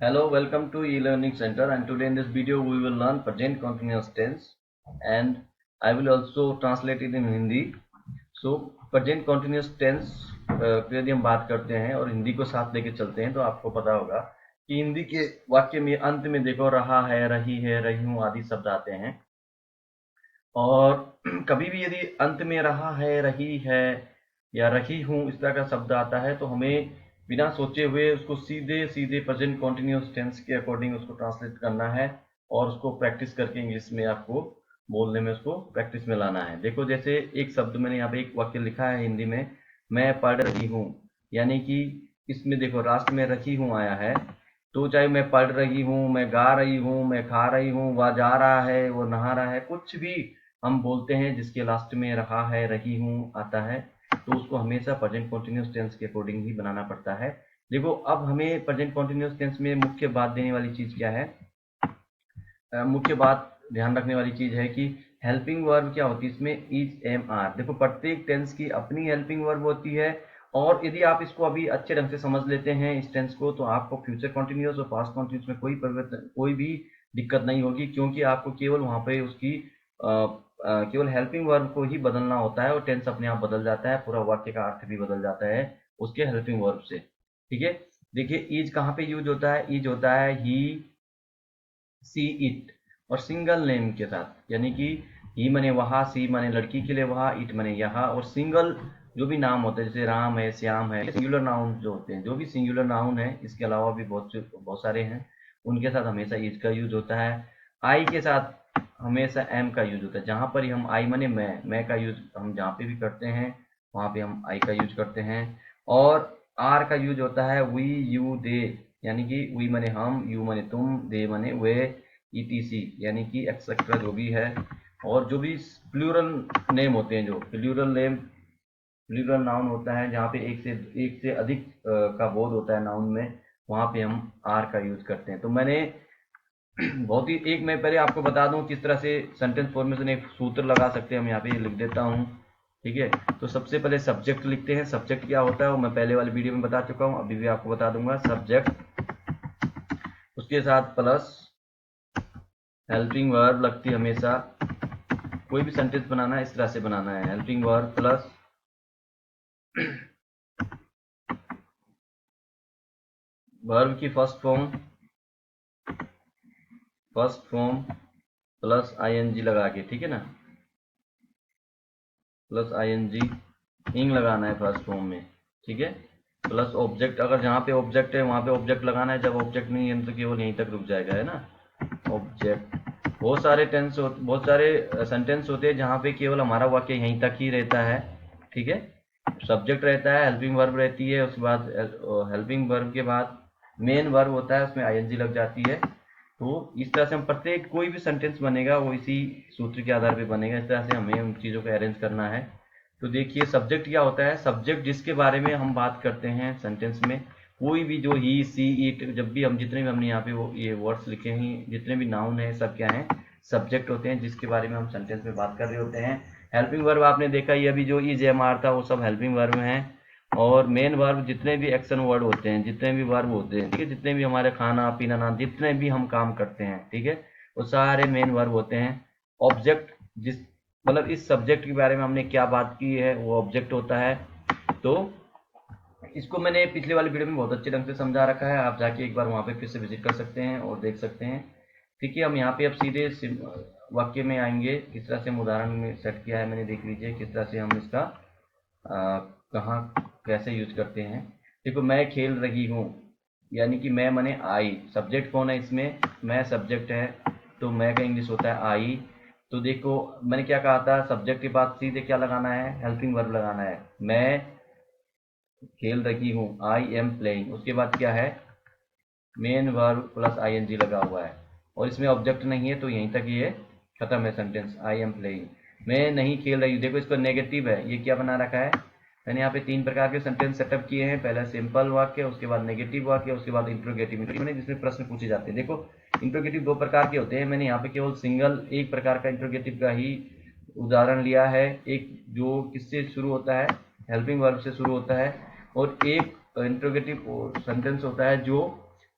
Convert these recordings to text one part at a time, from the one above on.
Hello, welcome to e-learning center, and today in this video we will learn present continuous tense and I will also translate it in Hindi. So present continuous tense पे यदि हम बात करते हैं और हिंदी को साथ लेके चलते हैं तो आपको पता होगा कि हिंदी के वाक्य में अंत में देखो रहा है, रही हूँ आदि शब्द आते हैं। और कभी भी यदि अंत में रहा है, रही है या रही हूँ इस तरह का शब्द आता है तो हमें बिना सोचे हुए उसको सीधे सीधे प्रेजेंट कॉन्टिन्यूस टेंस के अकॉर्डिंग उसको ट्रांसलेट करना है और उसको प्रैक्टिस करके इंग्लिश में आपको बोलने में उसको प्रैक्टिस में लाना है। देखो जैसे एक शब्द मैंने यहाँ पे एक वाक्य लिखा है हिंदी में, मैं पढ़ रही हूँ, यानी कि इसमें देखो लास्ट में रही हूँ आया है, तो चाहे मैं पढ़ रही हूँ, मैं गा रही हूँ, मैं खा रही हूँ, वह जा रहा है, वो नहा रहा है, कुछ भी हम बोलते हैं जिसके लास्ट में रहा है, रही हूँ आता है, तो उसको हमेशा प्रेजेंट कॉन्टिन्यूस टेंस के अकॉर्डिंग ही बनाना पड़ता है। देखो अब हमें प्रेजेंट कॉन्टिन्यूस टेंस में मुख्य बात देने वाली चीज क्या है, मुख्य बात ध्यान रखने वाली चीज है कि हेल्पिंग वर्ब क्या होती है इसमें, इज, एम, आर। देखो प्रत्येक टेंस की अपनी हेल्पिंग वर्ब होती है और यदि आप इसको अभी अच्छे ढंग से समझ लेते हैं इस टेंस को तो आपको फ्यूचर कॉन्टिन्यूस और पास्ट कॉन्टिन्यूस में कोई परिवर्तन, कोई भी दिक्कत नहीं होगी, क्योंकि आपको केवल वहां पे उसकी केवल हेल्पिंग वर्ब को ही बदलना होता है और टेंस अपने आप बदल जाता है, पूरा वाक्य का अर्थ भी बदल जाता है उसके हेल्पिंग वर्ब से। ठीक है, देखिए इज कहाँ पे यूज होता है, इज होता है ही, सी, इट और सिंगल नेम के साथ, यानी कि ही मने वहाँ, सी मने लड़की के लिए वहाँ, इट मने यहाँ, और सिंगल जो भी नाम होते हैं जैसे राम है, श्याम है, सिंगुलर नाउन जो होते हैं, जो भी सिंगुलर नाउन है, इसके अलावा भी बहुत सारे हैं, उनके साथ हमेशा इज का यूज होता है। आई के साथ हमेशा एम का यूज होता है, जहां पर हम आई मने मैं का यूज हम जहाँ पे भी करते हैं वहां पे हम आई का यूज करते हैं। और आर का यूज होता है वी, यू, दे, यानी कि वी मने हम, यू मने तुम, दे मने वे, ईटीसी यानी कि एक्सेट्रा जो भी है। और जो भी प्लूरल नेम होते हैं, जो प्लूरल नेम, प्लूरल नाउन होता है जहाँ पे एक से अधिक का बोध होता है नाउन में, वहां पे हम आर का यूज करते हैं। तो मैंने बहुत ही एक मैं पहले आपको बता दूं किस तरह से सेंटेंस फॉर्मेशन एक सूत्र लगा सकते हैं, हम यहाँ पे लिख देता हूँ। ठीक है, तो सबसे पहले सब्जेक्ट लिखते हैं। सब्जेक्ट क्या होता है वो मैं पहले वाले वीडियो में बता चुका हूँ, अभी भी आपको बता दूंगा। सब्जेक्ट, उसके साथ प्लस हेल्पिंग वर्ब लगती है हमेशा, कोई भी सेंटेंस बनाना है इस तरह से बनाना है, हेल्पिंग वर्ब प्लस वर्ब की फर्स्ट फॉर्म प्लस आईएनजी लगा के, ठीक है ना, प्लस आईएनजी इंग लगाना है फर्स्ट फॉर्म में। ठीक है, प्लस ऑब्जेक्ट, अगर जहाँ पे ऑब्जेक्ट है वहां पे ऑब्जेक्ट लगाना है, जब ऑब्जेक्ट नहीं है तो केवल यहीं तक रुक जाएगा, है ना, ऑब्जेक्ट। बहुत सारे सेंटेंस होते हैं जहाँ पे केवल हमारा वाक्य यहीं तक ही रहता है। ठीक है, सब्जेक्ट रहता है, हेल्पिंग वर्ब रहती है, उसके बाद हेल्पिंग वर्ब के बाद मेन वर्ब होता है, उसमें आईएनजी लग जाती है। तो इस तरह से हम प्रत्येक कोई भी सेंटेंस बनेगा वो इसी सूत्र के आधार पे बनेगा, इस तरह से हमें उन चीज़ों को अरेंज करना है। तो देखिए सब्जेक्ट क्या होता है, सब्जेक्ट जिसके बारे में हम बात करते हैं सेंटेंस में, कोई भी जो ही, सी, इट, जब भी हम जितने भी हमने यहाँ पे वो ये वर्ड्स लिखे हैं, जितने भी नाउन है सब क्या है, सब्जेक्ट होते हैं जिसके बारे में हम सेंटेंस में बात कर रहे होते हैं। हेल्पिंग वर्ब आपने देखा ये अभी जो इज, एम, आर था वो सब हेल्पिंग वर्ब हैं। और मेन वर्ब जितने भी एक्शन वर्ड होते हैं, जितने भी वर्ब होते हैं, ठीक है, जितने भी हमारे खाना पीना ना, जितने भी हम काम करते हैं, ठीक है, वो सारे मेन वर्ब होते हैं। ऑब्जेक्ट जिस, मतलब इस सब्जेक्ट के बारे में हमने क्या बात की है वो ऑब्जेक्ट होता है। तो इसको मैंने पिछले वाले वीडियो में बहुत अच्छे ढंग से समझा रखा है, आप जाके एक बार वहां पे फिर से विजिट कर सकते हैं और देख सकते हैं। ठीक है, हम यहाँ पे अब सीधे वाक्य में आएंगे, किस तरह से हम उदाहरण में सेट किया है मैंने, देख लीजिए किस तरह से हम इसका कहाँ कैसे यूज करते हैं। देखो मैं खेल रही हूँ, यानी कि मैं मने आई, सब्जेक्ट कौन है इसमें, मैं सब्जेक्ट है, तो मैं का इंग्लिश होता है आई। तो देखो मैंने क्या कहा था, सब्जेक्ट के बाद सीधे क्या लगाना है, हेल्पिंग वर्ब लगाना है, मैं खेल रही हूँ, आई एम प्लेइंग, उसके बाद क्या है, मेन वर्ब प्लस आईएनजी लगा हुआ है और इसमें ऑब्जेक्ट नहीं है तो यहीं तक ये खत्म है सेंटेंस, आई एम प्लेइंग। मैं नहीं खेल रही हूँ, देखो इसको नेगेटिव है, ये क्या बना रखा है, मैंने यहाँ पे तीन प्रकार के सेंटेंस सेटअप किए हैं, पहला सिंपल वाक्य, उसके बाद नेगेटिव वाक्य, उसके बाद इंट्रोगेटिव, जिसमें प्रश्न पूछे जाते हैं। देखो इंट्रोगेटिव दो प्रकार के होते हैं, मैंने यहाँ पे केवल सिंगल एक प्रकार का इंट्रोगेटिव का ही उदाहरण लिया है, एक जो किससे शुरू होता है, हेल्पिंग वर्ब से शुरू होता है, और एक इंट्रोगेटिव सेंटेंस होता है जो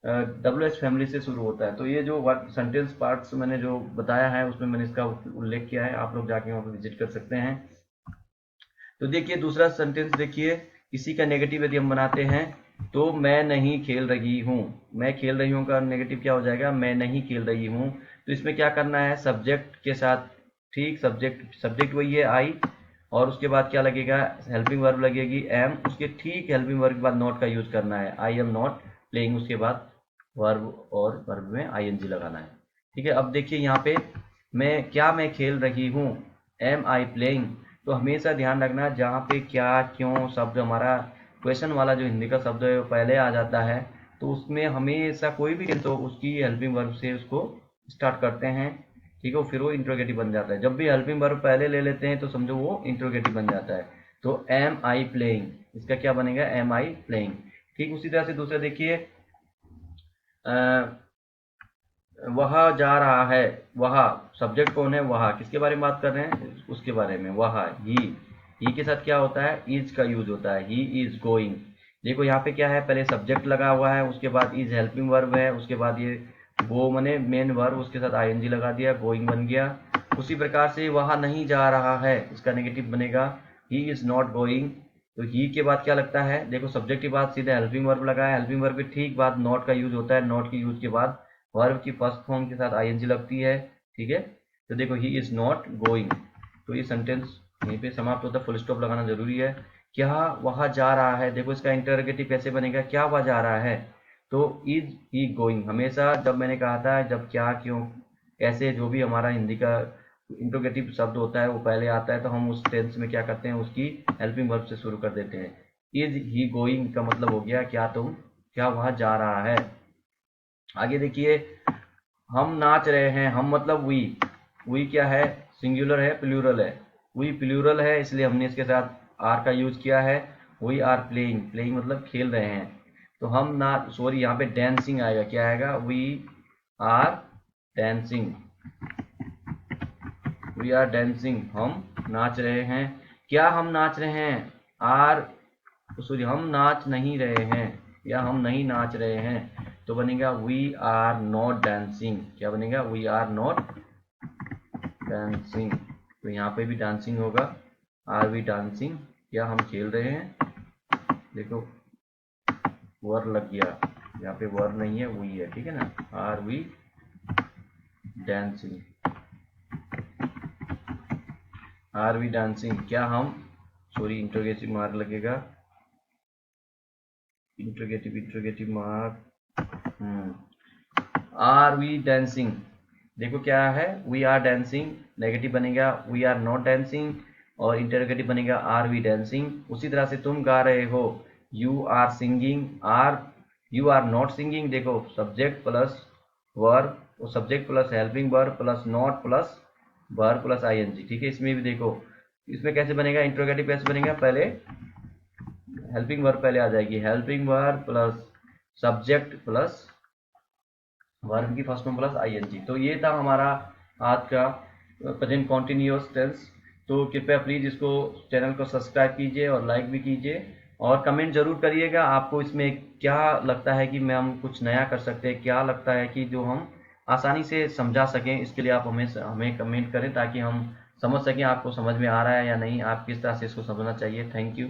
WH फैमिली से शुरू होता है। तो ये जो सेंटेंस पार्ट्स मैंने जो बताया है उसमें मैंने इसका उल्लेख किया है, आप लोग जाके वहाँ पर विजिट कर सकते हैं। तो देखिए दूसरा सेंटेंस देखिए, किसी का नेगेटिव यदि हम बनाते हैं तो मैं नहीं खेल रही हूँ, मैं खेल रही हूँ का नेगेटिव क्या हो जाएगा, मैं नहीं खेल रही हूँ। तो इसमें क्या करना है, सब्जेक्ट के साथ, ठीक, सब्जेक्ट वही है आई, और उसके बाद क्या लगेगा, हेल्पिंग वर्ब लगेगी एम, उसके ठीक हेल्पिंग वर्ब के बाद नॉट का यूज करना है, आई एम नॉट प्लेइंग, उसके बाद वर्ब और वर्ब में आईएनजी लगाना है। ठीक है, अब देखिए यहाँ पे मैं खेल रही हूँ, एम आई प्लेइंग। तो हमेशा ध्यान रखना जहाँ पे क्या क्यों शब्द हमारा क्वेश्चन वाला जो हिंदी का शब्द है वो पहले आ जाता है, तो उसमें हमेशा कोई भी तो उसकी हेल्पिंग वर्ब से उसको स्टार्ट करते हैं। ठीक है, फिर वो इंट्रोगेटिव बन जाता है। जब भी हेल्पिंग वर्ब पहले ले लेते हैं तो समझो वो इंट्रोगेटिव बन जाता है। तो एम आई प्लेइंग, इसका क्या बनेगा, एम आई प्लेइंग। ठीक उसी तरह से दूसरा देखिए, वह जा रहा है, वह सब्जेक्ट कौन है, वह किसके बारे में बात कर रहे हैं, उसके बारे में, वह ही के साथ क्या होता है, इज का यूज होता है, ही इज गोइंग। देखो यहाँ पे क्या है, पहले सब्जेक्ट लगा हुआ है, उसके बाद इज हेल्पिंग वर्ब है, उसके बाद ये गो मने मेन वर्ब, उसके साथ आईएनजी लगा दिया, गोइंग बन गया। उसी प्रकार से वह नहीं जा रहा है, इसका नेगेटिव बनेगा ही इज नॉट गोइंग। तो ही के बाद क्या लगता है, देखो सब्जेक्ट के बाद सीधा हेल्पिंग वर्ब लगा है, हेल्पिंग वर्ब के ठीक बाद नॉट का यूज होता है, नॉट के यूज के बाद वर्ब की फर्स्ट फॉर्म के साथ आईएनजी लगती है। ठीक है, तो देखो ही इज नॉट गोइंग, तो ये सेंटेंस यहीं पे समाप्त होता है, फुल स्टॉप लगाना जरूरी है। क्या वह जा रहा है, देखो इसका इंटरोगेटिव कैसे बनेगा, क्या वह जा रहा है, तो इज ही गोइंग। हमेशा जब मैंने कहा था जब क्या क्यों कैसे जो भी हमारा हिंदी का इंट्रोगेटिव शब्द होता है वो पहले आता है, तो हम उस टेंस में क्या करते हैं, उसकी हेल्पिंग वर्ब से शुरू कर देते हैं। इज ही गोइंग का मतलब हो गया क्या वह जा रहा है। आगे देखिए, हम नाच रहे हैं, हम मतलब वी क्या है, सिंगुलर है प्लूरल है, वी प्लूरल है इसलिए हमने इसके साथ आर का यूज किया है। वी आर प्लेइंग, प्लेइंग मतलब खेल रहे हैं। तो हम ना सॉरी यहाँ पे डांसिंग आएगा, क्या आएगा, we are dancing, we are dancing, हम नाच रहे हैं। क्या हम नाच रहे हैं, आर सॉरी हम नाच नहीं रहे हैं, या हम नहीं नाच रहे हैं, तो बनेगा वी आर नॉट डांसिंग। क्या बनेगा, वी आर नॉट डांसिंग। तो यहाँ पे भी डांसिंग होगा, आर वी डांसिंग, क्या हम खेल रहे हैं, देखो वर लग गया, यहाँ पे वर नहीं है वी है, ठीक है ना, are we dancing, are we dancing, क्या हम सॉरी इंट्रोगेटिव मार्क लगेगा, interrogative mark, are we dancing. देखो क्या है, वी आर डांसिंग, नेगेटिव बनेगा वी आर नॉट डांसिंग, और इंटरोगेटिव बनेगा आर वी डांसिंग। उसी तरह से तुम गा रहे हो, you are singing, you are not singing. देखो सब्जेक्ट प्लस वर्ब, वो subject plus helping verb plus not plus verb plus ING. ठीक है, इसमें भी देखो इसमें कैसे बनेगा, इंट्रोगेटिव कैसे बनेगा, पहले हेल्पिंग वर्ब पहले आ जाएगी, helping verb plus subject plus verb की फर्स्ट फॉर्म प्लस आईएनजी। तो ये था हमारा आज का प्रेजेंट कॉन्टिन्यूअस टेंस। तो कृपया प्लीज इसको चैनल को सब्सक्राइब कीजिए और लाइक भी कीजिए, और कमेंट जरूर करिएगा आपको इसमें क्या लगता है कि मैं हम कुछ नया कर सकते हैं, क्या लगता है कि जो हम आसानी से समझा सकें। इसके लिए आप हमें कमेंट करें ताकि हम समझ सकें आपको समझ में आ रहा है या नहीं, आप किस तरह से इसको समझना चाहिए। Thank you.